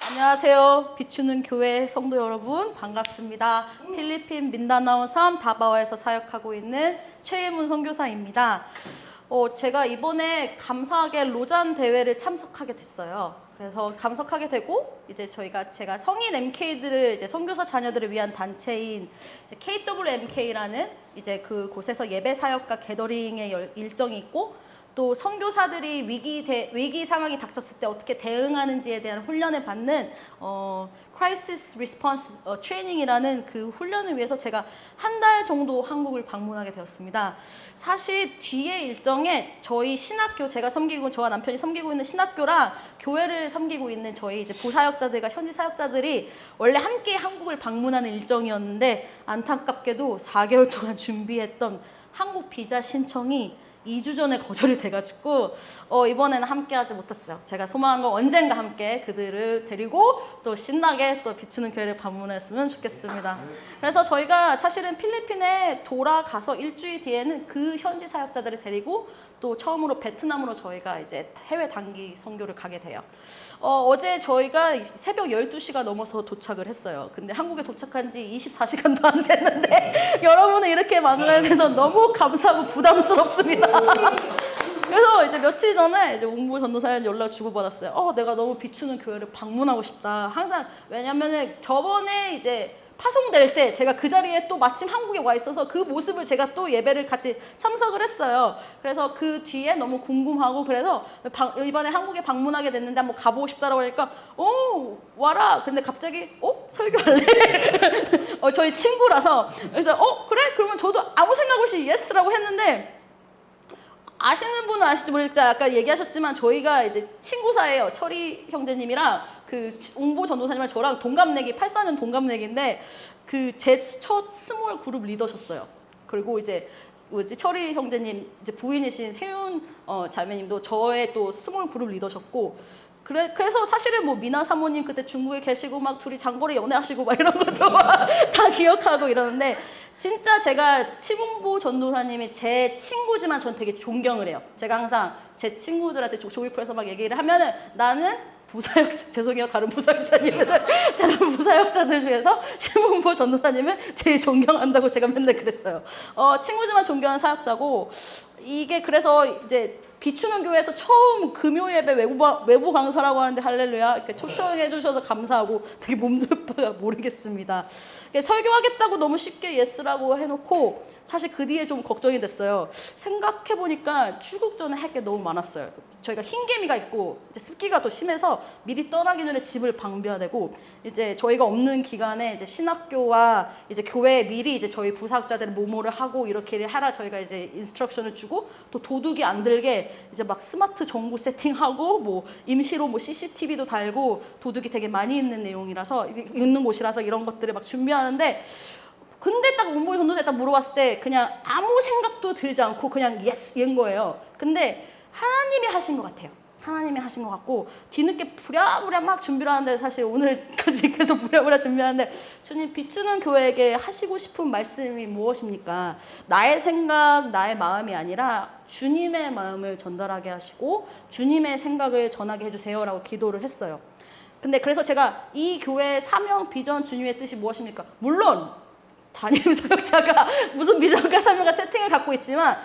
안녕하세요. 비추는 교회 성도 여러분 반갑습니다. 필리핀 민다나오 섬 다바오에서 사역하고 있는 최예문 선교사입니다. 제가 이번에 감사하게 로잔 대회를 참석하게 됐어요. 그래서 감석하게 되고 이제 제가 성인 MK들을 이제 선교사 자녀들을 위한 단체인 KWMK라는 이제 그곳에서 예배 사역과 게더링의 일정이 있고 또 선교사들이 위기 상황이 닥쳤을 때 어떻게 대응하는지에 대한 훈련을 받는 Crisis Response Training이라는 그 훈련을 위해서 제가 한 달 정도 한국을 방문하게 되었습니다. 사실 뒤에 일정에 저희 신학교, 저와 남편이 섬기고 있는 신학교랑 교회를 섬기고 있는 저희 이제 부사역자들과 현지 사역자들이 원래 함께 한국을 방문하는 일정이었는데 안타깝게도 4개월 동안 준비했던 한국 비자 신청이 2주 전에 거절이 돼가지고 이번에는 함께 하지 못했어요. 제가 소망한 건 언젠가 함께 그들을 데리고 또 신나게 또 비추는 교회를 방문했으면 좋겠습니다. 그래서 저희가 사실은 필리핀에 돌아가서 일주일 뒤에는 그 현지 사역자들을 데리고 또 처음으로 베트남으로 저희가 이제 해외 단기 선교를 가게 돼요. 어제 저희가 새벽 12시가 넘어서 도착을 했어요. 근데 한국에 도착한 지 24시간도 안 됐는데 여러분을 이렇게 만나게 돼서 너무 감사하고 부담스럽습니다. 그래서 이제 며칠 전에 이제 웅부 전도사님 연락 주고받았어요. 내가 너무 비추는 교회를 방문하고 싶다. 항상 왜냐면은 저번에 이제 파송될 때 제가 그 자리에 또 마침 한국에 와 있어서 그 모습을 제가 또 예배를 같이 참석을 했어요. 그래서 그 뒤에 너무 궁금하고 그래서 이번에 한국에 방문하게 됐는데 한번 가보고 싶다라고 하니까 와라. 근데 갑자기 설교할래? 저희 친구라서 그래서 그래? 그러면 저도 아무 생각 없이 예스라고 했는데 아시는 분은 아실지 모르겠지만 아까 얘기하셨지만 저희가 이제 친구 사이에요. 철이 형제님이랑 그 웅보 전도사님이랑 저랑 동갑내기 84년 동갑내기인데 그 제 첫 스몰 그룹 리더셨어요. 그리고 이제 철이 형제님 이제 부인이신 혜윤 자매님도 저의 또 스몰 그룹 리더셨고 그래서 사실은 뭐 미나 사모님 그때 중국에 계시고 막 둘이 장거리 연애하시고 막 이런 것도 다 기억하고 이러는데 진짜 제가 치문보 전도사님이 제 친구지만 전 되게 존경을 해요. 제가 항상 제 친구들한테 조이풀에서 막 얘기를 하면은 나는 죄송해요 다른 부사역자님들 다른 부사역자들 중에서 치문보 전도사님을 제일 존경한다고 제가 맨날 그랬어요. 친구지만 존경하는 사역자고 이게 그래서 이제 비추는 교회에서 처음 금요 예배 외부 강사라고 하는데 할렐루야 이렇게 초청해 주셔서 감사하고 되게 몸둘 바가 모르겠습니다. 설교하겠다고 너무 쉽게 예스라고 해놓고 사실 그 뒤에 좀 걱정이 됐어요. 생각해보니까 출국 전에 할 게 너무 많았어요. 저희가 흰개미가 있고 이제 습기가 또 심해서 미리 떠나기 전에 집을 방비해야 되고 이제 저희가 없는 기간에 이제 신학교와 이제 교회에 미리 이제 저희 부사역자들 모모를 하고 이렇게 하라 저희가 이제 인스트럭션을 주고 또 도둑이 안 들게 이제 막 스마트 전구 세팅하고 뭐 임시로 뭐 CCTV도 달고 도둑이 되게 많이 있는 곳이라서 이런 것들을 막 준비하는데 근데 딱 웅보이 전도사에 딱 물어봤을 때 그냥 아무 생각도 들지 않고 그냥 예스 이런 거예요. 근데 하나님이 하신 것 같아요. 하나님이 하신 것 같고 뒤늦게 부랴부랴 막 준비를 하는데 사실 오늘까지 계속 부랴부랴 준비하는데 주님 비추는 교회에게 하시고 싶은 말씀이 무엇입니까? 나의 생각, 나의 마음이 아니라 주님의 마음을 전달하게 하시고 주님의 생각을 전하게 해주세요라고 기도를 했어요. 근데 그래서 제가 이 교회의 사명, 비전, 주님의 뜻이 무엇입니까? 물론 담임 사역자가 무슨 비전과 사명과 세팅을 갖고 있지만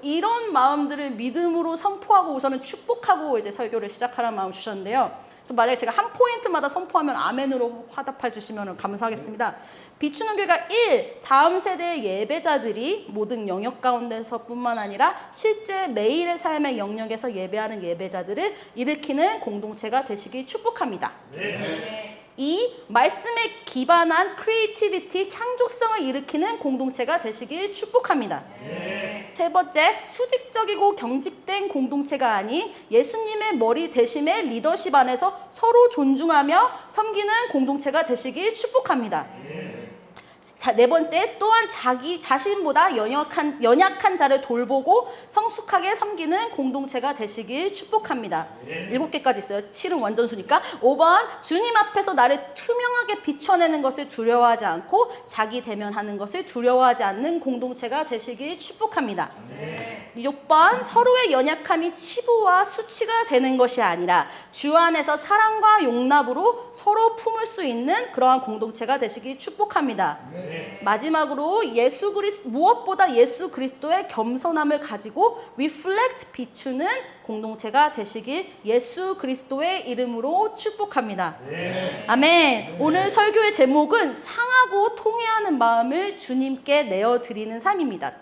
이런 마음들을 믿음으로 선포하고 우선은 축복하고 이제 설교를 시작하라는 마음을 주셨는데요. 그래서 만약에 제가 한 포인트마다 선포하면 아멘으로 화답해 주시면 감사하겠습니다. 비추는 교회가 1. 다음 세대의 예배자들이 모든 영역 가운데서 뿐만 아니라 실제 매일의 삶의 영역에서 예배하는 예배자들을 일으키는 공동체가 되시길 축복합니다. 네. 2. 말씀에 기반한 크리에이티비티, 창조성을 일으키는 공동체가 되시길 축복합니다. 네. 세 번째, 수직적이고 경직된 공동체가 아닌 예수님의 머리 대심의 리더십 안에서 서로 존중하며 섬기는 공동체가 되시길 축복합니다. 네. 네 번째, 또한 자기 자신보다 연약한 자를 돌보고 성숙하게 섬기는 공동체가 되시길 축복합니다. 7개까지 있어요. 7은 완전수니까. 5번, 주님 앞에서 나를 투명하게 비춰내는 것을 두려워하지 않고 자기 대면하는 것을 두려워하지 않는 공동체가 되시길 축복합니다. 6번, 서로의 연약함이 치부와 수치가 되는 것이 아니라 주 안에서 사랑과 용납으로 서로 품을 수 있는 그러한 공동체가 되시길 축복합니다. 마지막으로 무엇보다 예수 그리스도의 겸손함을 가지고 reflect, 비추는 공동체가 되시길 예수 그리스도의 이름으로 축복합니다. 아멘. 오늘 설교의 제목은 상하고 통회하는 마음을 주님께 내어드리는 삶입니다.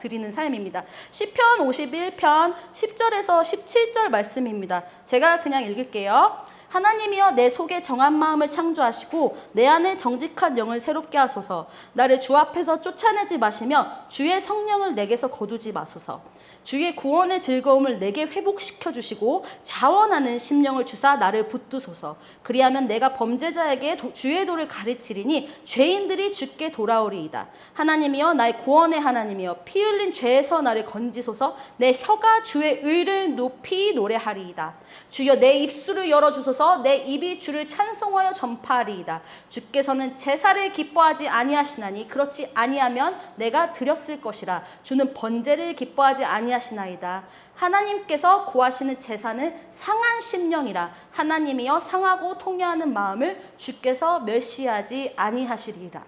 시편 51편 10절에서 17절 말씀입니다. 제가 그냥 읽을게요. 하나님이여 내 속에 정한 마음을 창조하시고 내 안에 정직한 영을 새롭게 하소서. 나를 주 앞에서 쫓아내지 마시며 주의 성령을 내게서 거두지 마소서. 주의 구원의 즐거움을 내게 회복시켜 주시고 자원하는 심령을 주사 나를 붙드소서. 그리하면 내가 범죄자에게 주의 도를 가르치리니 죄인들이 주께 돌아오리이다. 하나님이여 나의 구원의 하나님이여 피 흘린 죄에서 나를 건지소서. 내 혀가 주의 의를 높이 노래하리이다. 주여 내 입술을 열어주소서. 내 입이 주를 찬송하여 전파하리이다. 주께서는 제사를 기뻐하지 아니하시나니 그렇지 아니하면 내가 드렸을 것이라. 주는 번제를 기뻐하지 아니하시나이다. 하나님께서 구하시는 제사는 상한 심령이라. 하나님이여 상하고 통회하는 마음을 주께서 멸시하지 아니하시리라.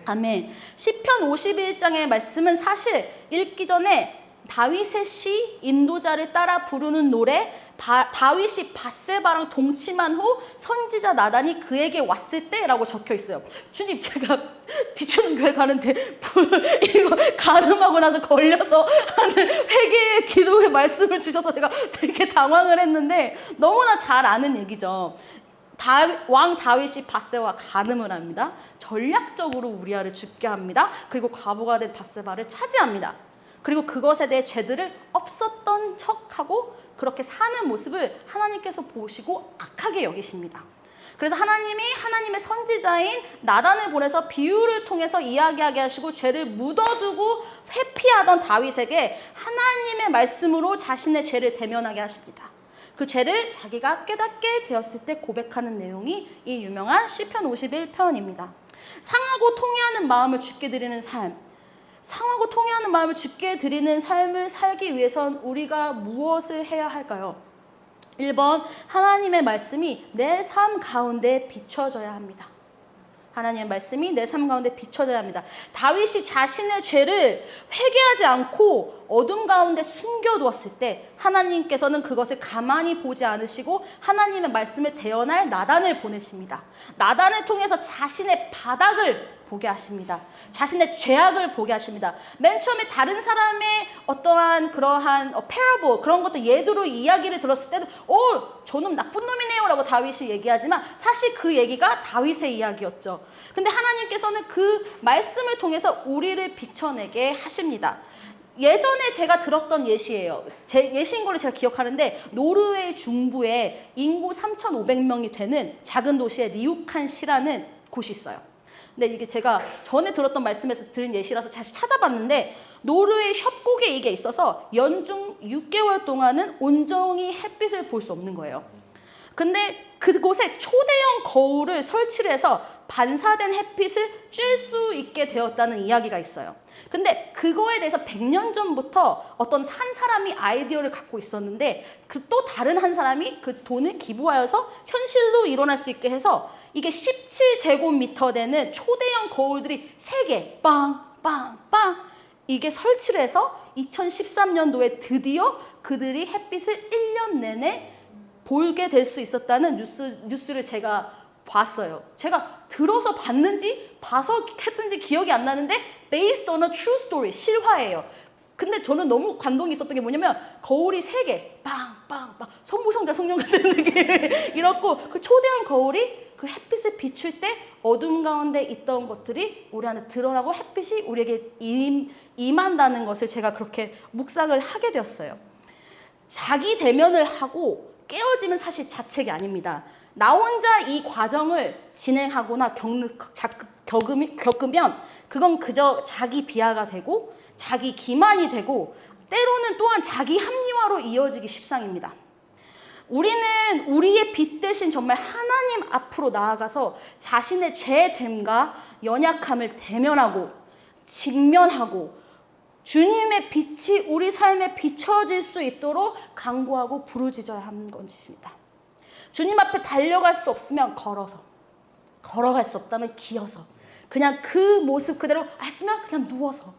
아멘. 시편 51장의 말씀은 사실 읽기 전에 다윗의 시, 인도자를 따라 부르는 노래, 다윗이 밧세바랑 동침한 후 선지자 나단이 그에게 왔을 때라고 적혀 있어요. 주님, 제가 비추는 교회 가는데 이거 가늠하고 나서 걸려서 하는 회개의 기도의 말씀을 주셔서 제가 되게 당황을 했는데 너무나 잘 아는 얘기죠. 왕 다윗이 밧세바와 간음을 합니다. 전략적으로 우리아를 죽게 합니다. 그리고 과부가 된 밧세바를 차지합니다. 그리고 그것에 대해 죄들을 없었던 척하고 그렇게 사는 모습을 하나님께서 보시고 악하게 여기십니다. 그래서 하나님이 하나님의 선지자인 나단을 보내서 비유를 통해서 이야기하게 하시고 죄를 묻어두고 회피하던 다윗에게 하나님의 말씀으로 자신의 죄를 대면하게 하십니다. 그 죄를 자기가 깨닫게 되었을 때 고백하는 내용이 이 유명한 시편 51편입니다. 상하고 통회하는 마음을 주께 드리는 삶. 상하고 통회하는 마음을 주께 드리는 삶을 살기 위해선 우리가 무엇을 해야 할까요? 1번, 하나님의 말씀이 내 삶 가운데 비춰져야 합니다. 하나님의 말씀이 내 삶 가운데 비춰져야 합니다. 다윗이 자신의 죄를 회개하지 않고 어둠 가운데 숨겨두었을 때 하나님께서는 그것을 가만히 보지 않으시고 하나님의 말씀을 대언할 나단을 보내십니다. 나단을 통해서 자신의 바닥을 보게 하십니다. 자신의 죄악을 보게 하십니다. 맨 처음에 다른 사람의 어떠한 그러한 parable 그런 것도 예두로 이야기를 들었을 때는 저놈 나쁜 놈이네요 라고 다윗이 얘기하지만 사실 그 얘기가 다윗의 이야기였죠. 근데 하나님께서는 그 말씀을 통해서 우리를 비춰내게 하십니다. 예전에 제가 들었던 예시예요. 제 예시인 걸로 제가 기억하는데 노르웨이 중부에 인구 3,500명이 되는 작은 도시에 리우칸시라는 곳이 있어요. 근데 이게 제가 전에 들었던 말씀에서 들은 예시라서 다시 찾아봤는데 노르웨이 협곡에 이게 있어서 연중 6개월 동안은 온종일 햇빛을 볼 수 없는 거예요. 근데 그곳에 초대형 거울을 설치를 해서 반사된 햇빛을 쬐 수 있게 되었다는 이야기가 있어요. 근데 그거에 대해서 100년 전부터 어떤 한 사람이 아이디어를 갖고 있었는데 그 또 다른 한 사람이 그 돈을 기부하여서 현실로 일어날 수 있게 해서 이게 17제곱미터 되는 초대형 거울들이 3개 빵빵빵 이게 설치를 해서 2013년도에 드디어 그들이 햇빛을 1년 내내 보게 될 수 있었다는 뉴스를 제가 봤어요. 제가 들어서 봤는지 봐서 했던지 기억이 안 나는데 based on a true story, 실화예요. 근데 저는 너무 감동이 있었던 게 뭐냐면 거울이 3개 빵빵빵 성부성자 성령 같은 느낌 이렇고 그 초대형 거울이 그 햇빛을 비출 때 어둠 가운데 있던 것들이 우리 안에 드러나고 햇빛이 우리에게 임한다는 것을 제가 그렇게 묵상을 하게 되었어요. 자기 대면을 하고 깨어지면 사실 자책이 아닙니다. 나 혼자 이 과정을 진행하거나 겪으면 그건 그저 자기 비하가 되고 자기 기만이 되고 때로는 또한 자기 합리화로 이어지기 십상입니다. 우리는 우리의 빛 대신 정말 하나님 앞으로 나아가서 자신의 죄됨과 연약함을 대면하고 직면하고 주님의 빛이 우리 삶에 비춰질 수 있도록 간구하고 부르짖어야 하는 것입니다. 주님 앞에 달려갈 수 없으면 걸어갈 수 없다면 기어서, 그냥 그 모습 그대로 했으면 그냥 누워서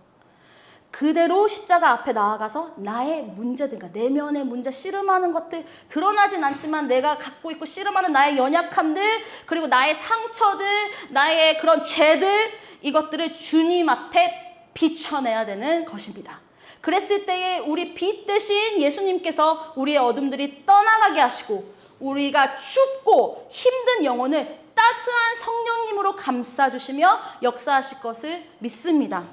그대로 십자가 앞에 나아가서 나의 문제들, 내면의 문제, 씨름하는 것들, 드러나진 않지만 내가 갖고 있고 씨름하는 나의 연약함들, 그리고 나의 상처들, 나의 그런 죄들, 이것들을 주님 앞에 비춰내야 되는 것입니다. 그랬을 때에 우리 빛 대신 예수님께서 우리의 어둠들이 떠나가게 하시고 우리가 춥고 힘든 영혼을 따스한 성령님으로 감싸주시며 역사하실 것을 믿습니다.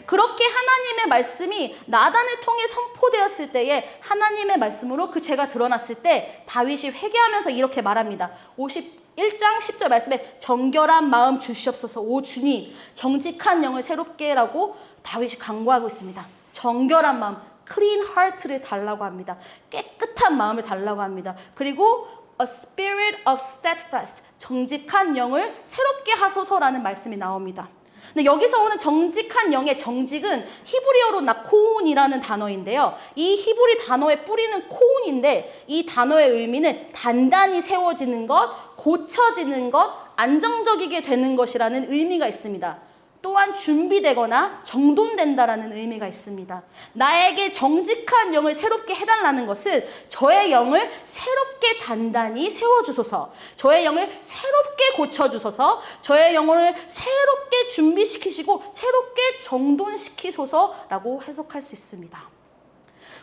그렇게 하나님의 말씀이 나단을 통해 선포되었을 때에 하나님의 말씀으로 그 죄가 드러났을 때 다윗이 회개하면서 이렇게 말합니다. 51장 10절 말씀에 정결한 마음 주시옵소서 오 주님, 정직한 영을 새롭게 라고 다윗이 간구하고 있습니다. 정결한 마음, clean heart를 달라고 합니다. 깨끗한 마음을 달라고 합니다. 그리고 a spirit of steadfast, 정직한 영을 새롭게 하소서라는 말씀이 나옵니다. 근데 여기서 오는 정직한 영의 정직은 히브리어로 나코운이라는 단어인데요. 이 히브리 단어의 뿌리는 코운인데 이 단어의 의미는 단단히 세워지는 것, 고쳐지는 것, 안정적이게 되는 것이라는 의미가 있습니다. 또한 준비되거나 정돈된다라는 의미가 있습니다. 나에게 정직한 영을 새롭게 해달라는 것은 저의 영을 새롭게 단단히 세워주소서, 저의 영을 새롭게 고쳐주소서, 저의 영혼을 새롭게 준비시키시고 새롭게 정돈시키소서라고 해석할 수 있습니다.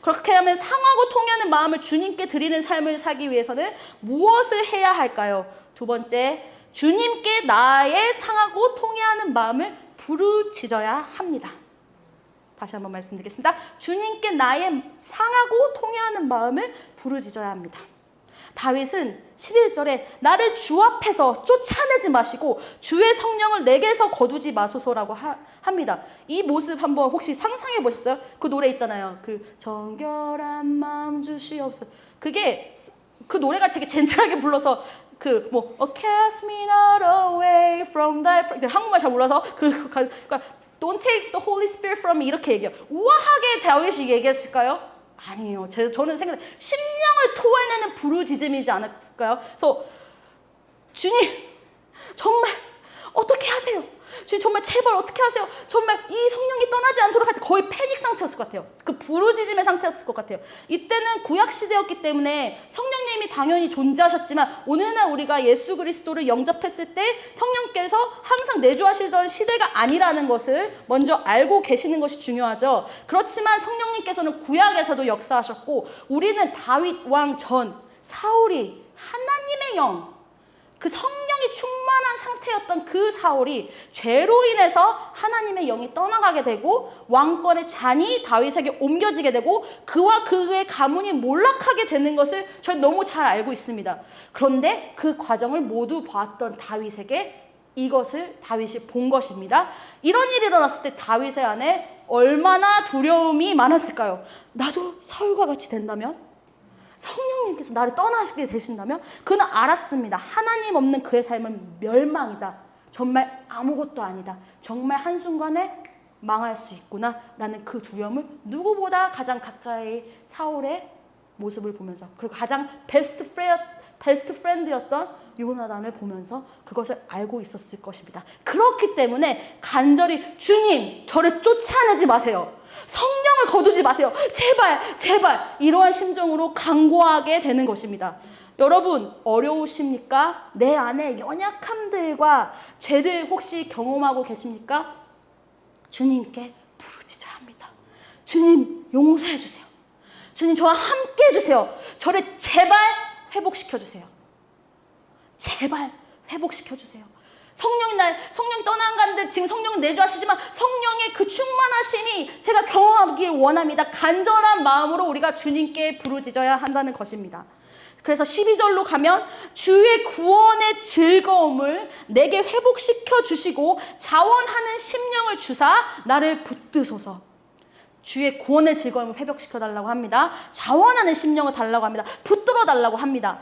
그렇게 하면 상하고 통하는 마음을 주님께 드리는 삶을 살기 위해서는 무엇을 해야 할까요? 두 번째, 주님께 나의 상하고 통해하는 마음을 부르짖어야 합니다. 다시 한번 말씀드리겠습니다. 주님께 나의 상하고 통해하는 마음을 부르짖어야 합니다. 다윗은 11절에 나를 주 앞에서 쫓아내지 마시고 주의 성령을 내게서 거두지 마소서라고 합니다. 이 모습 한번 혹시 상상해 보셨어요? 그 노래 있잖아요. 그 정결한 마음 주시옵소서. 그게 그 노래가 되게 젠틀하게 불러서 cast me not away from thy 한국말 잘 몰라서 그러니까 don't take the Holy Spirit from me 이렇게 얘기해요. 우아하게 다윗이 얘기했을까요? 아니에요. 저는 생각해 심령을 토해내는 부르짖음이지 않았을까요? 그래서 주님 정말 어떻게 하세요? 주님 정말 제발 어떻게 하세요? 정말 이 성령이 떠나지 않도록 하지. 거의 패닉 상태였을 것 같아요. 그 부르짖음의 상태였을 것 같아요. 이때는 구약 시대였기 때문에 성령님이 당연히 존재하셨지만 오늘날 우리가 예수 그리스도를 영접했을 때 성령께서 항상 내주하시던 시대가 아니라는 것을 먼저 알고 계시는 것이 중요하죠. 그렇지만 성령님께서는 구약에서도 역사하셨고 우리는 다윗 왕 전 사울이 하나님의 영, 그 성령이 충만한 상태였던 그 사울이 죄로 인해서 하나님의 영이 떠나가게 되고 왕권의 잔이 다윗에게 옮겨지게 되고 그와 그의 가문이 몰락하게 되는 것을 저는 너무 잘 알고 있습니다. 그런데 그 과정을 모두 봤던 다윗에게 이것을 다윗이 본 것입니다. 이런 일이 일어났을 때 다윗의 안에 얼마나 두려움이 많았을까요? 나도 사울과 같이 된다면? 성령님께서 나를 떠나시게 되신다면? 그는 알았습니다. 하나님 없는 그의 삶은 멸망이다. 정말 아무것도 아니다. 정말 한순간에 망할 수 있구나 라는 그 두려움을 누구보다 가장 가까이 사울의 모습을 보면서 그리고 가장 베스트 프렌드였던 요나단을 보면서 그것을 알고 있었을 것입니다. 그렇기 때문에 간절히 주님 저를 쫓아내지 마세요. 성령을 거두지 마세요. 제발 제발 이러한 심정으로 간구하게 되는 것입니다. 여러분 어려우십니까? 내 안에 연약함들과 죄를 혹시 경험하고 계십니까? 주님께 부르짖어야 합니다. 주님 용서해 주세요. 주님 저와 함께 해주세요. 저를 제발 회복시켜 주세요. 제발 회복시켜 주세요. 성령 떠나간데 지금 성령을 내주하시지만 성령의 그 충만하심이 제가 경험하길 원합니다. 간절한 마음으로 우리가 주님께 부르짖어야 한다는 것입니다. 그래서 12절로 가면 주의 구원의 즐거움을 내게 회복시켜 주시고 자원하는 심령을 주사 나를 붙드소서. 주의 구원의 즐거움을 회복시켜 달라고 합니다. 자원하는 심령을 달라고 합니다. 붙들어 달라고 합니다.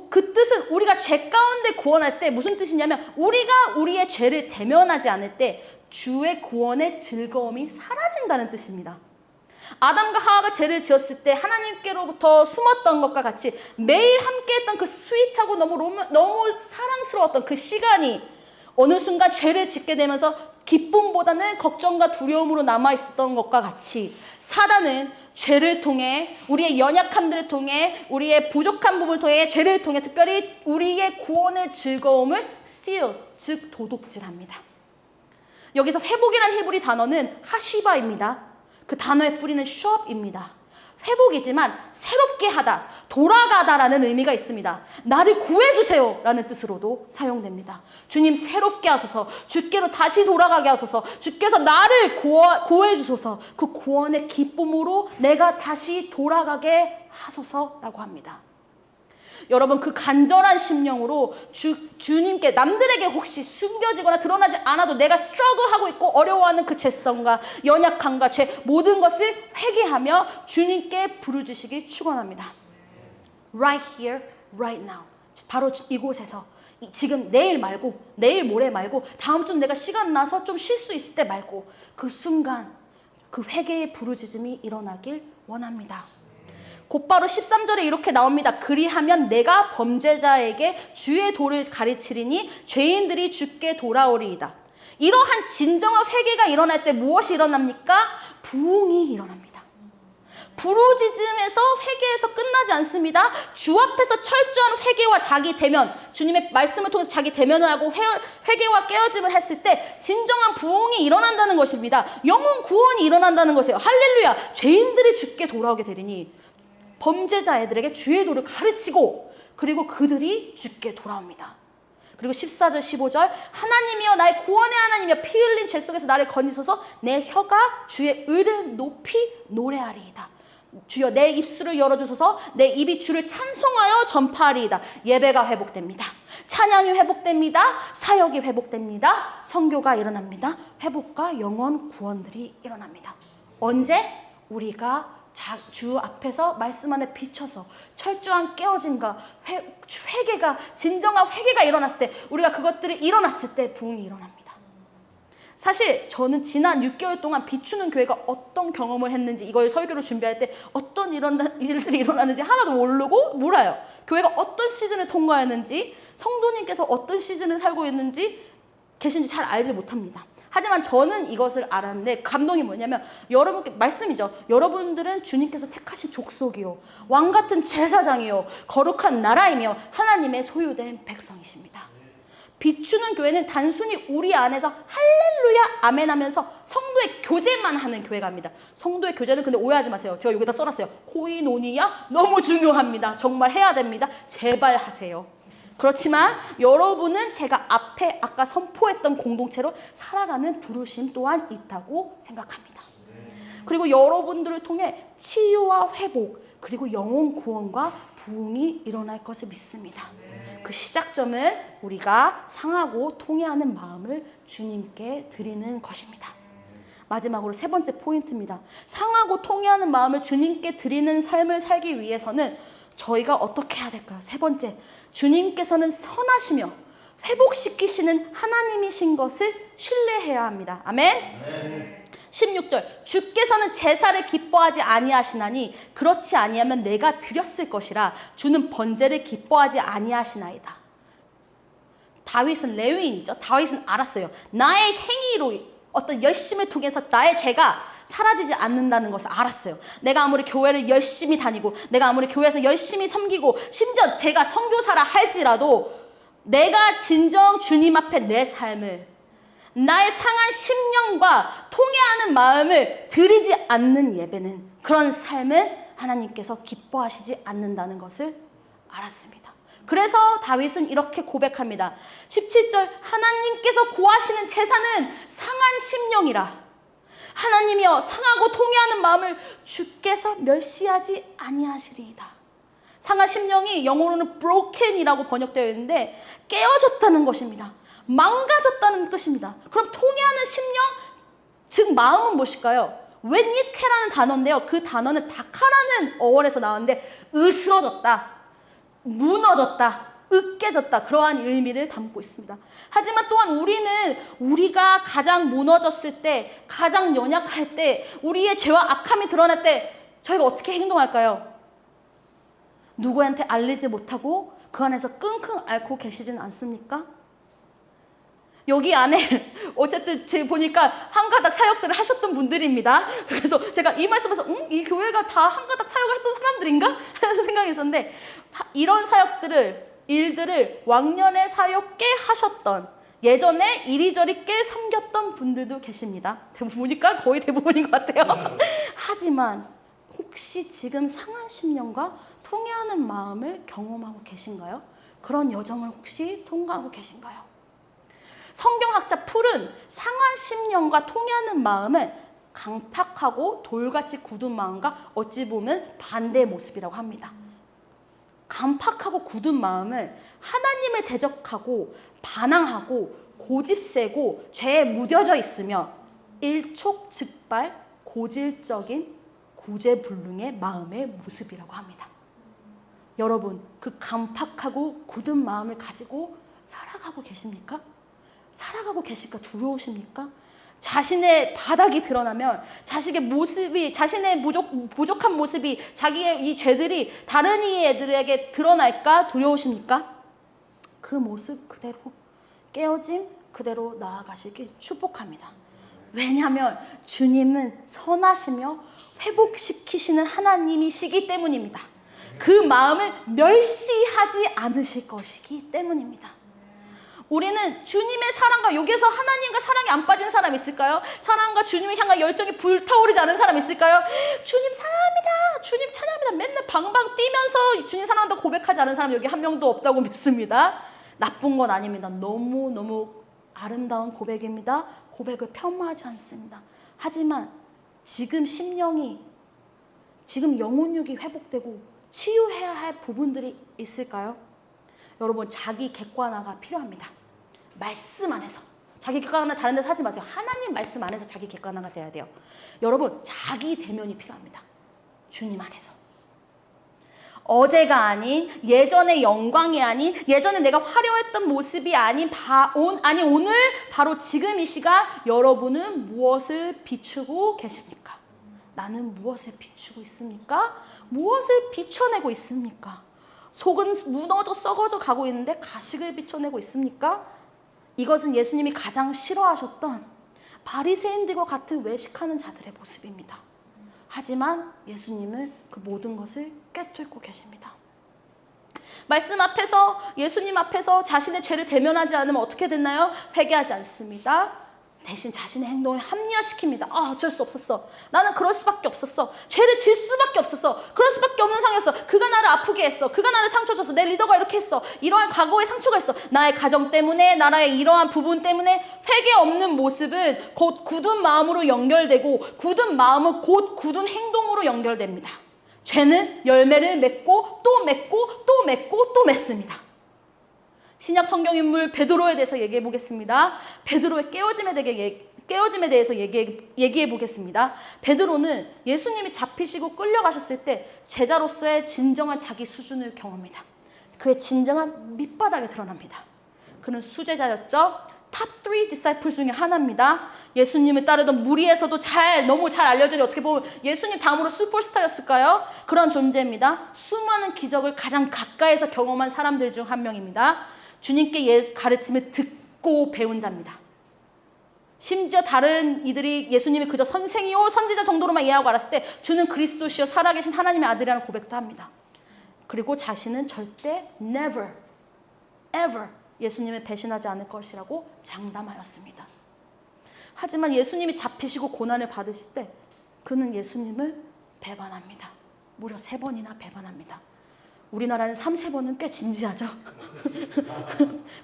그 뜻은 우리가 죄 가운데 구원할 때 무슨 뜻이냐면 우리가 우리의 죄를 대면하지 않을 때 주의 구원의 즐거움이 사라진다는 뜻입니다. 아담과 하와가 죄를 지었을 때 하나님께로부터 숨었던 것과 같이 매일 함께했던 그 스윗하고 너무 사랑스러웠던 그 시간이 어느 순간 죄를 짓게 되면서 기쁨보다는 걱정과 두려움으로 남아있었던 것과 같이 사단은 죄를 통해 우리의 연약함들을 통해 우리의 부족한 부분을 통해 죄를 통해 특별히 우리의 구원의 즐거움을 steal, 즉 도둑질합니다. 여기서 회복이라는 히브리 단어는 하시바입니다. 그 단어의 뿌리는 shop입니다. 회복이지만 새롭게 하다, 돌아가다라는 의미가 있습니다. 나를 구해주세요 라는 뜻으로도 사용됩니다. 주님 새롭게 하소서, 주께로 다시 돌아가게 하소서, 주께서 나를 구해주소서, 그 구원의 기쁨으로 내가 다시 돌아가게 하소서라고 합니다. 여러분 그 간절한 심령으로 주님께 남들에게 혹시 숨겨지거나 드러나지 않아도 내가 스트러글하고 있고 어려워하는 그 죄성과 연약함과 죄 모든 것을 회개하며 주님께 부르짖으시기 축원합니다. Right here, right now. 바로 이곳에서 지금 내일 말고 내일 모레 말고 다음 주 내가 시간 나서 좀 쉴 수 있을 때 말고 그 순간 그 회개의 부르짖음이 일어나길 원합니다. 곧바로 13절에 이렇게 나옵니다. 그리하면 내가 범죄자에게 주의 도를 가르치리니 죄인들이 주께 돌아오리이다. 이러한 진정한 회개가 일어날 때 무엇이 일어납니까? 부흥이 일어납니다. 부르짖음에서 회개에서 끝나지 않습니다. 주 앞에서 철저한 회개와 자기 대면, 주님의 말씀을 통해서 자기 대면을 하고 회개와 깨어짐을 했을 때 진정한 부흥이 일어난다는 것입니다. 영혼 구원이 일어난다는 것이에요. 할렐루야. 죄인들이 주께 돌아오게 되리니 범죄자 애들에게 주의 도를 가르치고 그리고 그들이 주께 돌아옵니다. 그리고 14절 15절 하나님이여 나의 구원의 하나님이여 피 흘린 죄 속에서 나를 건지소서 내 혀가 주의 의를 높이 노래하리이다. 주여 내 입술을 열어주소서 내 입이 주를 찬송하여 전파하리이다. 예배가 회복됩니다. 찬양이 회복됩니다. 사역이 회복됩니다. 선교가 일어납니다. 회복과 영원 구원들이 일어납니다. 언제? 우리가 주 앞에서 말씀 안에 비춰서 철저한 깨어짐과 회개가 진정한 회개가 일어났을 때 우리가 그것들이 일어났을 때 부흥이 일어납니다. 사실 저는 지난 6개월 동안 비추는 교회가 어떤 경험을 했는지 이걸 설교로 준비할 때 어떤 일들이 일어나는지 하나도 모르고 몰라요. 교회가 어떤 시즌을 통과했는지 성도님께서 어떤 시즌을 살고 있는지 계신지 잘 알지 못합니다. 하지만 저는 이것을 알았는데 감동이 뭐냐면 여러분께 말씀이죠. 여러분들은 주님께서 택하신 족속이요 왕같은 제사장이요 거룩한 나라이며 하나님의 소유된 백성이십니다. 비추는 교회는 단순히 우리 안에서 할렐루야 아멘 하면서 성도의 교제만 하는 교회가 아닙니다. 성도의 교제는 근데 오해하지 마세요. 제가 여기다 써놨어요. 코이노니아 너무 중요합니다. 정말 해야 됩니다. 제발 하세요. 그렇지만 여러분은 제가 앞에 아까 선포했던 공동체로 살아가는 부르심 또한 있다고 생각합니다. 그리고 여러분들을 통해 치유와 회복 그리고 영혼 구원과 부흥이 일어날 것을 믿습니다. 그 시작점은 우리가 상하고 통회하는 마음을 주님께 드리는 것입니다. 마지막으로 세 번째 포인트입니다. 상하고 통회하는 마음을 주님께 드리는 삶을 살기 위해서는 저희가 어떻게 해야 될까요? 세 번째, 주님께서는 선하시며 회복시키시는 하나님이신 것을 신뢰해야 합니다. 아멘? 16절, 주께서는 제사를 기뻐하지 아니하시나니 그렇지 아니하면 내가 드렸을 것이라 주는 번제를 기뻐하지 아니하시나이다. 다윗은 레위인이죠. 다윗은 알았어요. 나의 행위로 어떤 열심을 통해서 나의 죄가 사라지지 않는다는 것을 알았어요. 내가 아무리 교회를 열심히 다니고 내가 아무리 교회에서 열심히 섬기고 심지어 제가 선교사라 할지라도 내가 진정 주님 앞에 내 삶을 나의 상한 심령과 통회하는 마음을 드리지 않는 예배는 그런 삶을 하나님께서 기뻐하시지 않는다는 것을 알았습니다. 그래서 다윗은 이렇게 고백합니다. 17절 하나님께서 구하시는 제사는 상한 심령이라 하나님이여 상하고 통회하는 마음을 주께서 멸시하지 아니하시리이다. 상한 심령이 영어로는 broken이라고 번역되어 있는데 깨어졌다는 것입니다. 망가졌다는 뜻입니다. 그럼 통해하는 심령, 즉 마음은 무엇일까요? 웬니케라는 단어인데요. 그 단어는 다카라는 어원에서 나왔는데 으스러졌다, 무너졌다, 으깨졌다, 그러한 의미를 담고 있습니다. 하지만 또한 우리는 우리가 가장 무너졌을 때, 가장 연약할 때, 우리의 죄와 악함이 드러날 때 저희가 어떻게 행동할까요? 누구한테 알리지 못하고 그 안에서 끙끙 앓고 계시진 않습니까? 여기 안에 어쨌든 제가 보니까 한가닥 사역들을 하셨던 분들입니다. 그래서 제가 이 말씀에서 이 교회가 다 한가닥 사역을 했던 사람들인가? 하는 생각이 있었는데 이런 일들을 왕년에 사역 꽤 하셨던, 예전에 이리저리 꽤 섬겼던 분들도 계십니다. 보니까 거의 대부분인 것 같아요. 하지만 혹시 지금 상한 심령과 통해하는 마음을 경험하고 계신가요? 그런 여정을 혹시 통과하고 계신가요? 성경학자 풀은 상한 심령과 통해하는 마음을 강팍하고 돌같이 굳은 마음과 어찌 보면 반대의 모습이라고 합니다. 강팍하고 굳은 마음을 하나님을 대적하고 반항하고 고집세고 죄에 무뎌져 있으며 일촉즉발 고질적인 구제불능의 마음의 모습이라고 합니다. 여러분, 그 강팍하고 굳은 마음을 가지고 살아가고 계십니까? 살아가고 계실까 두려우십니까? 자신의 바닥이 드러나면 자신의 모습이, 자신의 부족한 모습이, 자기의 이 죄들이 다른 이들에게 드러날까 두려우십니까? 그 모습 그대로, 깨어짐 그대로 나아가시길 축복합니다. 왜냐하면 주님은 선하시며 회복시키시는 하나님이시기 때문입니다. 그 마음을 멸시하지 않으실 것이기 때문입니다. 우리는 주님의 사랑과, 여기에서 하나님과 사랑이 안 빠진 사람 있을까요? 사랑과 주님을 향한 열정이 불타오르지 않은 사람 있을까요? 주님 사랑합니다, 주님 찬양합니다, 맨날 방방 뛰면서 주님 사랑한다고 고백하지 않은 사람 여기 한 명도 없다고 믿습니다. 나쁜 건 아닙니다. 너무너무 아름다운 고백입니다. 고백을 폄하하지 않습니다. 하지만 지금 심령이, 지금 영혼육이 회복되고 치유해야 할 부분들이 있을까요? 여러분, 자기 객관화가 필요합니다. 말씀 안에서. 자기 객관화 다른 데서 하지 마세요. 하나님 말씀 안에서 자기 객관화가 돼야 돼요. 여러분, 자기 대면이 필요합니다. 주님 안에서. 어제가 아닌, 예전의 영광이 아닌, 예전에 내가 화려했던 모습이 아닌, 오늘 바로 지금 이 시간 여러분은 무엇을 비추고 계십니까? 나는 무엇을 비추고 있습니까? 무엇을 비춰내고 있습니까? 속은 무너져 썩어져 가고 있는데 가식을 비춰내고 있습니까? 이것은 예수님이 가장 싫어하셨던 바리새인들과 같은 외식하는 자들의 모습입니다. 하지만 예수님은 그 모든 것을 꿰뚫고 계십니다. 말씀 앞에서, 예수님 앞에서 자신의 죄를 대면하지 않으면 어떻게 됐나요? 회개하지 않습니다. 대신 자신의 행동을 합리화시킵니다. 어쩔 수 없었어. 나는 그럴 수밖에 없었어. 죄를 질 수밖에 없었어. 그럴 수밖에 없는 상황이었어. 그가 나를 아프게 했어. 그가 나를 상처 줬어. 내 리더가 이렇게 했어. 이러한 과거의 상처가 있어. 나의 가정 때문에, 나라의 이러한 부분 때문에. 회개 없는 모습은 곧 굳은 마음으로 연결되고, 굳은 마음은 곧 굳은 행동으로 연결됩니다. 죄는 열매를 맺고 또 맺고 또 맺고 또 맺습니다. 신약 성경 인물 베드로에 대해서 얘기해 보겠습니다. 베드로의 깨어짐에 대해서 얘기해 보겠습니다. 베드로는 예수님이 잡히시고 끌려가셨을 때 제자로서의 진정한 자기 수준을 경험합니다. 그의 진정한 밑바닥에 드러납니다. 그는 수제자였죠. 탑 3 디사이플 중에 하나입니다. 예수님을 따르던 무리에서도 너무 잘 알려진, 어떻게 보면 예수님 다음으로 슈퍼스타였을까요? 그런 존재입니다. 수많은 기적을 가장 가까이서 경험한 사람들 중 한 명입니다. 주님께 가르침을 듣고 배운 자입니다. 심지어 다른 이들이 예수님이 그저 선생이요 선지자 정도로만 이해하고 알았을 때 주는 그리스도시요 살아계신 하나님의 아들이라는 고백도 합니다. 그리고 자신은 절대 never, ever 예수님을 배신하지 않을 것이라고 장담하였습니다. 하지만 예수님이 잡히시고 고난을 받으실 때 그는 예수님을 배반합니다. 무려 3번이나 배반합니다. 우리나라는 3-4번은 꽤 진지하죠.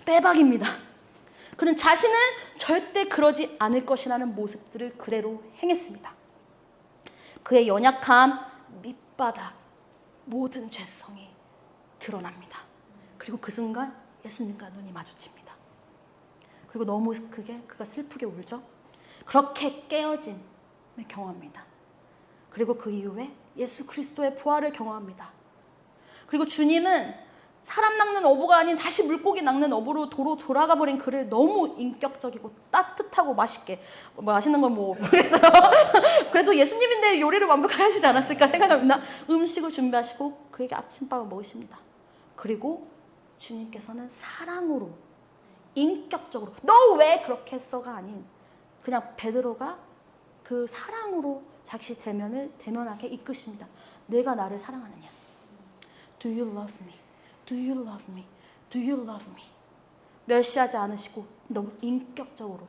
빼박입니다. 그는 자신은 절대 그러지 않을 것이라는 모습들을 그대로 행했습니다. 그의 연약함, 밑바닥, 모든 죄성이 드러납니다. 그리고 그 순간 예수님과 눈이 마주칩니다. 그리고 너무 크게 그가 슬프게 울죠. 그렇게 깨어짐을 경험합니다. 그리고 그 이후에 예수 그리스도의 부활을 경험합니다. 그리고 주님은 사람 낚는 어부가 아닌 다시 물고기 낚는 어부로 도로 돌아가 버린 그를 너무 인격적이고 따뜻하고 맛있게, 맛있는 건 뭐 모르겠어요. 그래도 예수님인데 요리를 완벽하게 하시지 않았을까 생각합니다. 음식을 준비하시고 그에게 아침밥을 먹이십니다. 그리고 주님께서는 사랑으로, 인격적으로 너 왜 그렇게 했어가 아닌 그냥 베드로가 그 사랑으로 자기 대면하게 이끄십니다. 내가 나를 사랑하느냐? Do you love me? Do you love me? Do you love me? 멸시하지 않으시고 너무 인격적으로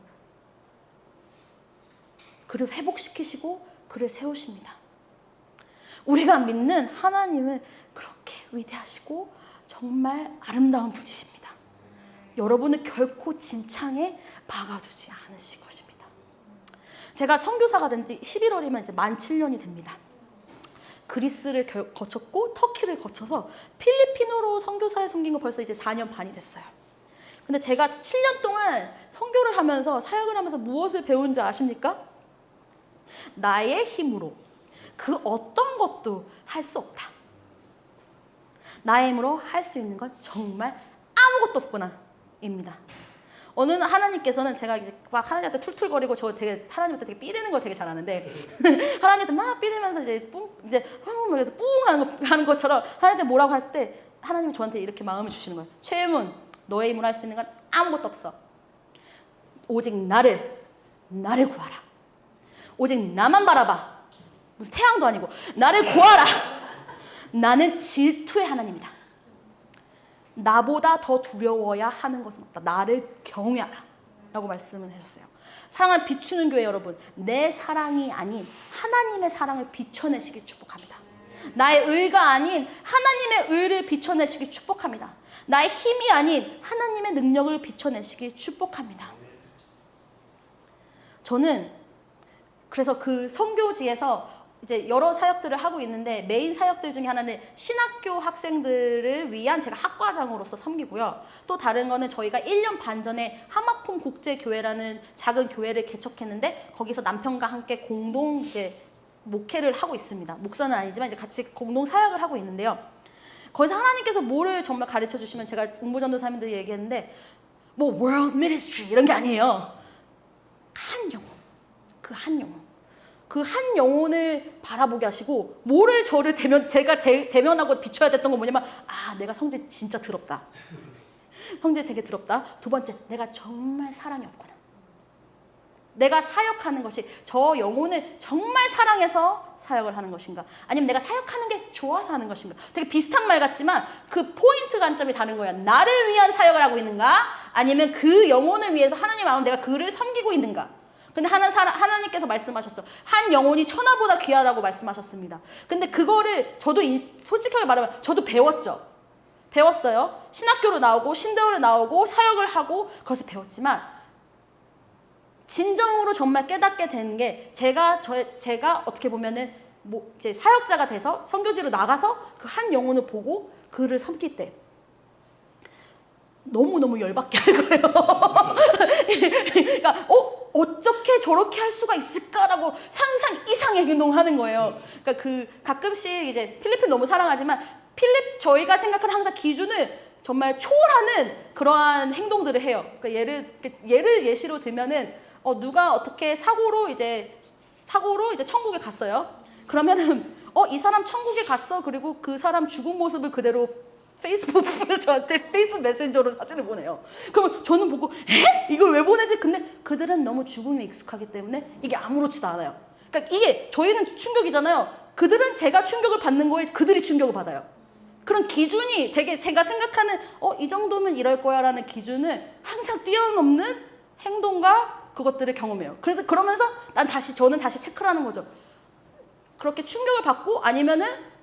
그를 회복시키시고 그를 세우십니다. 우리가 믿는 하나님은 그렇게 위대하시고 정말 아름다운 분이십니다. 여러분은 결코 진창에 박아두지 않으실 것입니다. 제가 선교사가 된 지 11월이면 이제 만 7년이 됩니다. 그리스를 거쳤고 터키를 거쳐서 필리핀으로 선교사에 섬긴 거 벌써 이제 4년 반이 됐어요. 근데 제가 7년 동안 선교를 하면서 사역을 하면서 무엇을 배운 줄 아십니까? 나의 힘으로 그 어떤 것도 할 수 없다. 나의 힘으로 할 수 있는 건 정말 아무것도 없구나 입니다. 어느 날 하나님께서는 제가 이제 막 하나님한테 툴툴거리고 저 되게 하나님한테 되게 삐대는 걸 되게 잘하는데 하나님한테 막 삐대면서 이제 그래서 뿡 하는 것처럼 하나님한테 뭐라고 할 때 하나님이 저한테 이렇게 마음을 주시는 거예요. 최혜문, 너의 힘으로 할 수 있는 건 아무것도 없어. 오직 나를 구하라. 오직 나만 바라봐. 무슨 태양도 아니고 나를 구하라. 나는 질투의 하나님이다. 나보다 더 두려워야 하는 것은 없다. 나를 경외하라 라고 말씀을 하셨어요. 사랑을 비추는 교회 여러분, 내 사랑이 아닌 하나님의 사랑을 비춰내시길 축복합니다. 나의 의가 아닌 하나님의 의를 비춰내시길 축복합니다. 나의 힘이 아닌 하나님의 능력을 비춰내시길 축복합니다. 저는 그래서 그 선교지에서 이제 여러 사역들을 하고 있는데 메인 사역들 중에 하나는 신학교 학생들을 위한 제가 학과장으로서 섬기고요. 또 다른 거는 저희가 1년 반 전에 하마폼 국제교회라는 작은 교회를 개척했는데 거기서 남편과 함께 공동 이제 목회를 하고 있습니다. 목사는 아니지만 이제 같이 공동 사역을 하고 있는데요. 거기서 하나님께서 뭐를 정말 가르쳐 주시면 제가 웅보전도사님들이 얘기했는데 뭐 world ministry 이런 게 아니에요. 한 영혼, 그 한 영혼. 그 한 영혼을 바라보게 하시고 뭐를 저를 제가 대면하고 비춰야 됐던 건 뭐냐면 내가 성질 진짜 더럽다. 성질 되게 더럽다. 두 번째, 내가 정말 사랑이 없구나. 내가 사역하는 것이 저 영혼을 정말 사랑해서 사역을 하는 것인가, 아니면 내가 사역하는 게 좋아서 하는 것인가. 되게 비슷한 말 같지만 그 포인트 관점이 다른 거야. 나를 위한 사역을 하고 있는가, 아니면 그 영혼을 위해서 하나님 마음 내가 그를 섬기고 있는가. 근데 하나님께서 말씀하셨죠. 한 영혼이 천하보다 귀하다고 말씀하셨습니다. 근데 그거를 저도 솔직하게 말하면 저도 배웠어요. 신학교로 나오고 신대원을 나오고 사역을 하고 그것을 배웠지만 진정으로 정말 깨닫게 되는 게 제가 어떻게 보면은 이제 사역자가 돼서 선교지로 나가서 그 한 영혼을 보고 그를 섬길 때 너무너무 열받게 할 거예요. 그러니까 어떻게 저렇게 할 수가 있을까라고 상상 이상의 행동하는 거예요. 그러니까 가끔씩 이제 필리핀 너무 사랑하지만 저희가 생각하는 항상 기준을 정말 초월하는 그러한 행동들을 해요. 그러니까 예시로 들면은 누가 어떻게 사고로 이제 천국에 갔어요. 그러면은 이 사람 천국에 갔어. 그리고 그 사람 죽은 모습을 그대로 저한테 페이스북 메신저로 사진을 보내요. 그러면 저는 보고 이걸 왜 보내지? 근데 그들은 너무 죽음에 익숙하기 때문에 이게 아무렇지도 않아요. 그러니까 이게 저희는 충격이잖아요. 그들은 제가 충격을 받는 거에 그들이 충격을 받아요. 그런 기준이 되게 제가 생각하는 이 정도면 이럴 거야 라는 기준을 항상 뛰어넘는 행동과 그것들을 경험해요. 그러면서 저는 다시 체크를 하는 거죠. 그렇게 충격을 받고 아니면은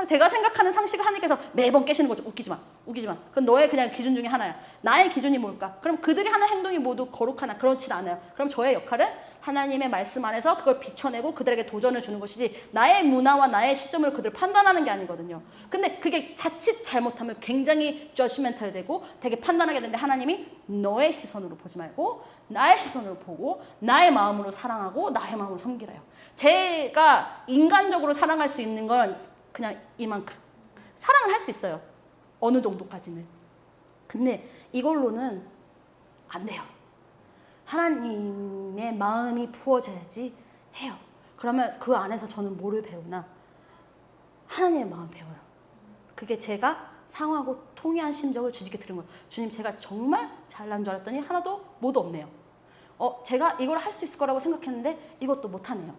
제가 생각하는 상식을 하나님께서 매번 깨시는 거죠. 웃기지 마. 그건 너의 그냥 기준 중에 하나야. 나의 기준이 뭘까? 그럼 그들이 하는 행동이 모두 거룩하나? 그렇지 않아요. 그럼 저의 역할은 하나님의 말씀 안에서 그걸 비춰내고 그들에게 도전을 주는 것이지 나의 문화와 나의 시점을 그들 판단하는 게 아니거든요. 근데 그게 자칫 잘못하면 굉장히 judgmental 되고 되게 판단하게 되는데 하나님이 너의 시선으로 보지 말고 나의 시선으로 보고 나의 마음으로 사랑하고 나의 마음으로 섬기래요. 제가 인간적으로 사랑할 수 있는 건 그냥 이만큼. 사랑을 할 수 있어요. 어느 정도까지는. 근데 이걸로는 안 돼요. 하나님의 마음이 부어져야지 해요. 그러면 그 안에서 저는 뭐를 배우나? 하나님의 마음 배워요. 그게 제가 상하고 통회한 심정을 주님께 들은 거예요. 주님, 제가 정말 잘난 줄 알았더니 하나도 못 없네요. 제가 이걸 할 수 있을 거라고 생각했는데 이것도 못하네요.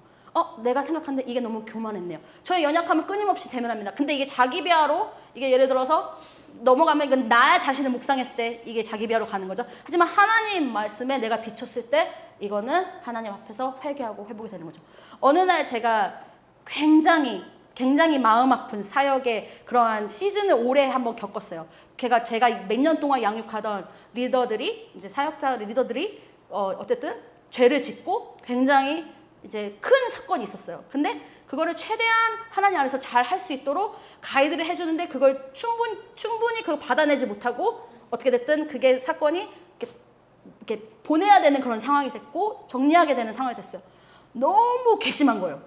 내가 생각하는데 이게 너무 교만했네요. 저의 연약함을 끊임없이 대면합니다. 근데 이게 자기 비하로, 이게 예를 들어서 넘어가면 이건 나 자신을 묵상했을 때 이게 자기 비하로 가는 거죠. 하지만 하나님 말씀에 내가 비췄을 때 이거는 하나님 앞에서 회개하고 회복이 되는 거죠. 어느 날 제가 굉장히 마음 아픈 사역의 그러한 시즌을 오래 한번 겪었어요. 제가 몇 년 동안 양육하던 리더들이, 이제 사역자 리더들이 어쨌든 죄를 짓고 굉장히 이제 큰 사건이 있었어요. 근데 그거를 최대한 하나님 안에서 잘 할 수 있도록 가이드를 해주는데 그걸 충분히 그걸 받아내지 못하고 어떻게 됐든 그게 사건이 이렇게 보내야 되는 그런 상황이 됐고 정리하게 되는 상황이 됐어요. 너무 괘씸한 거예요.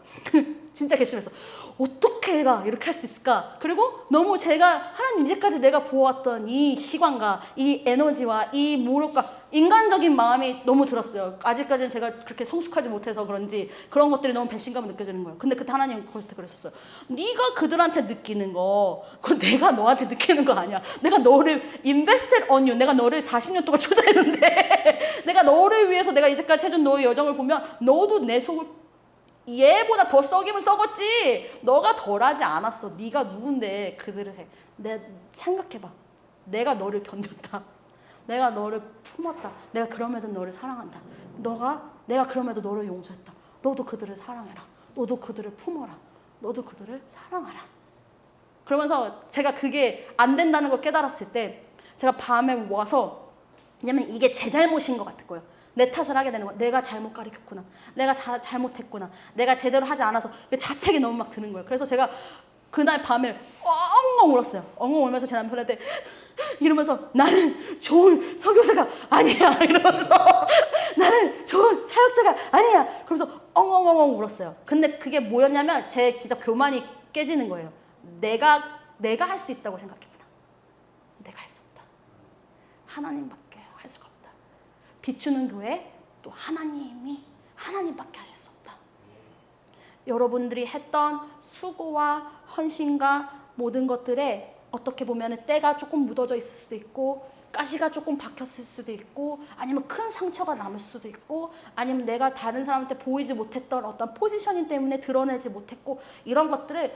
진짜 괘씸했어. 어떻게 애가 이렇게 할 수 있을까? 그리고 너무 제가 하나님 이제까지 내가 보았던 이 시간과 이 에너지와 이 모욕과 인간적인 마음이 너무 들었어요. 아직까지는 제가 그렇게 성숙하지 못해서 그런지 그런 것들이 너무 배신감을 느껴지는 거예요. 근데 그때 하나님 그때 그랬었어요. 네가 그들한테 느끼는 거 그건 내가 너한테 느끼는 거 아니야. 내가 너를 invested on you. 내가 너를 40년 동안 투자했는데 내가 너를 위해서 내가 이제까지 해준 너의 여정을 보면 너도 내 속을 얘보다 더 썩이면 썩었지. 너가 덜하지 않았어. 네가 누군데 그들을 생각해봐. 내가 너를 견뎠다. 내가 너를 품었다. 내가 그럼에도 너를 사랑한다. 내가 그럼에도 너를 용서했다. 너도 그들을 사랑해라. 너도 그들을 품어라. 너도 그들을 사랑하라. 그러면서 제가 그게 안 된다는 걸 깨달았을 때 제가 밤에 와서, 왜냐면 이게 제 잘못인 것 같을 거예요. 내 탓을 하게 되는 거야. 내가 잘못 가르쳤구나. 내가 잘못했구나. 내가 제대로 하지 않아서 자책이 너무 막 드는 거예요. 그래서 제가 그날 밤에 엉엉 울었어요. 엉엉 울면서 제 남편한테 이러면서 나는 좋은 선교사가 아니야. 이러면서 나는 좋은 사역자가 아니야. 그러면서 엉엉엉엉 울었어요. 근데 그게 뭐였냐면 제 진짜 교만이 깨지는 거예요. 내가 할 수 있다고 생각했구나. 내가 할 수 없다. 하나님밖에 할 수가 없다. 비추는 교회 또 하나님밖에 하실 수 없다. 여러분들이 했던 수고와 헌신과 모든 것들에 어떻게 보면 때가 조금 묻어져 있을 수도 있고 가시가 조금 박혔을 수도 있고 아니면 큰 상처가 남을 수도 있고 아니면 내가 다른 사람한테 보이지 못했던 어떤 포지셔닝 때문에 드러내지 못했고 이런 것들을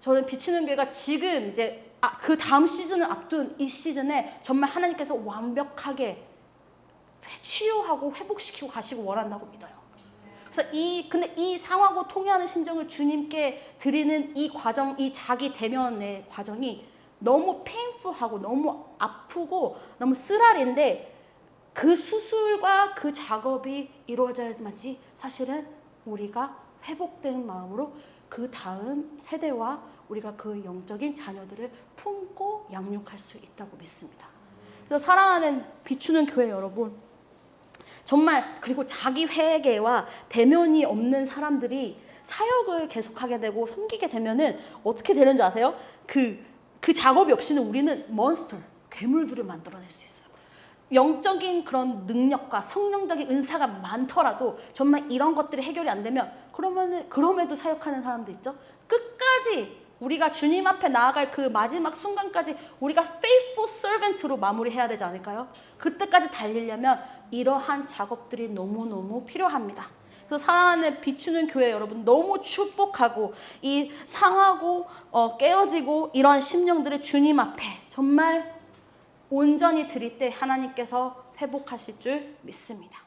저는 비추는 교회가 지금 이제 그 다음 시즌을 앞둔 이 시즌에 정말 하나님께서 완벽하게 치유하고 회복시키고 가시고 원한다고 믿어요. 그래서 근데 이 상하고 통회하는 심정을 주님께 드리는 이 과정, 이 자기 대면의 과정이 너무 페인풀하고 너무 아프고 너무 쓰라린데 그 수술과 그 작업이 이루어져야지 사실은 우리가 회복된 마음으로 그 다음 세대와 우리가 그 영적인 자녀들을 품고 양육할 수 있다고 믿습니다. 그래서 사랑하는 비추는 교회 여러분, 정말 그리고 자기 회개와 대면이 없는 사람들이 사역을 계속하게 되고 섬기게 되면은 어떻게 되는 줄 아세요? 그 작업이 없이는 우리는 몬스터, 괴물들을 만들어낼 수 있어요. 영적인 그런 능력과 성령적인 은사가 많더라도 정말 이런 것들이 해결이 안 되면 그럼에도 사역하는 사람들 있죠? 끝까지 우리가 주님 앞에 나아갈 그 마지막 순간까지 우리가 faithful servant로 마무리해야 되지 않을까요? 그때까지 달리려면 이러한 작업들이 너무너무 필요합니다. 그래서 사랑하는 비추는 교회 여러분, 너무 축복하고 이 상하고 깨어지고 이런 심령들을 주님 앞에 정말 온전히 드릴 때 하나님께서 회복하실 줄 믿습니다.